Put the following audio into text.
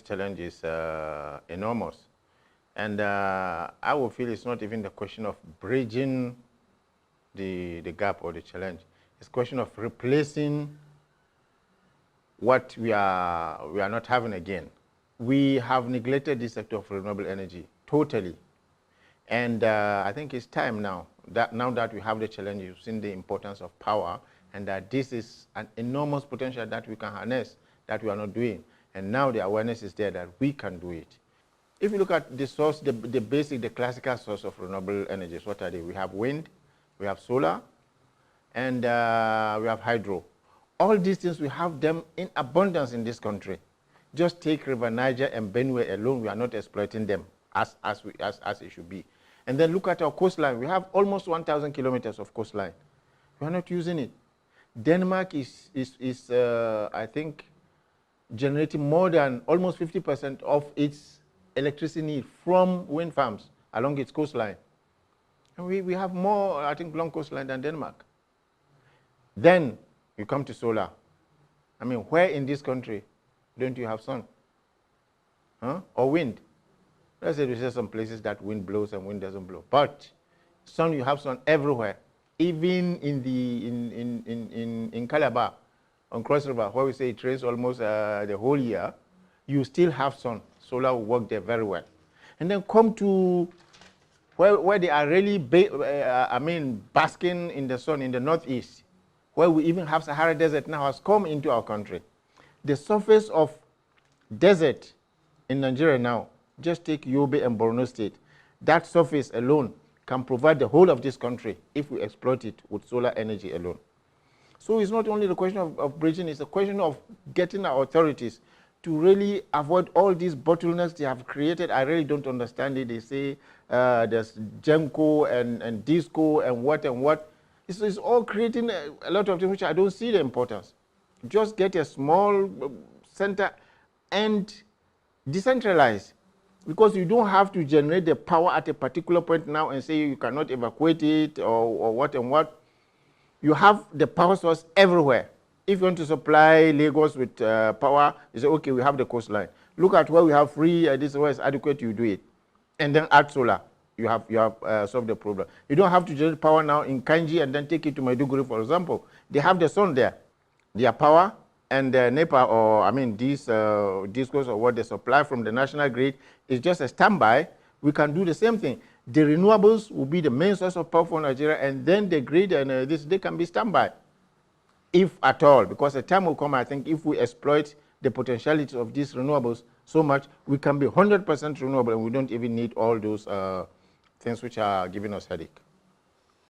this challenge is enormous. And I would feel it's not even the question of bridging the gap or the challenge. It's a question of replacing what we are not having again. We have neglected this sector of renewable energy totally. And I think it's time now that we have the challenge, you've seen the importance of power, and that this is an enormous potential that we can harness that we are not doing. And now the awareness is there that we can do it. If you look at the source, the basic, the classical source of renewable energies, what are they? We have wind, we have solar, and we have hydro. All these things, we have them in abundance in this country. Just take River Niger and Benue alone, we are not exploiting them as it should be. And then look at our coastline. We have almost 1,000 kilometers of coastline. We are not using it. Denmark is I think, generating more than almost 50% of its electricity need from wind farms along its coastline. And we have more, I think, long coastline than Denmark. Then you come to solar. I mean, where in this country don't you have sun? Huh? Or wind? Let's say there's some places that wind blows and wind doesn't blow. But sun, you have sun everywhere. Even in Calabar, on Cross River, where we say it rains almost the whole year, you still have sun. Solar will work there very well. And then come to where they are really, basking in the sun in the northeast, where we even have Sahara Desert now has come into our country. The surface of desert in Nigeria now, just take Yobe and Borno State. That surface alone can provide the whole of this country if we exploit it with solar energy alone. So it's not only the question of bridging, it's a question of getting our authorities to really avoid all these bottlenecks they have created. I really don't understand it. They say there's GEMCO and DISCO and what. It's all creating a lot of things which I don't see the importance. Just get a small center and decentralize. Because you don't have to generate the power at a particular point now and say you cannot evacuate it or what and what. You have the power source everywhere. If you want to supply Lagos with power, you say, okay, we have the coastline. Look at where we have free, this is where it's adequate, you do it. And then add solar. You have solved the problem. You don't have to generate power now in Kanji and then take it to Maiduguri, for example. They have the sun there. Their power and NEPA, or I mean these discos or what they supply from the national grid is just a standby. We can do the same thing. The renewables will be the main source of power for Nigeria, and then the grid and they can be standby, if at all, because the time will come, I think, if we exploit the potentiality of these renewables so much, we can be 100% renewable, and we don't even need all those things which are giving us headache.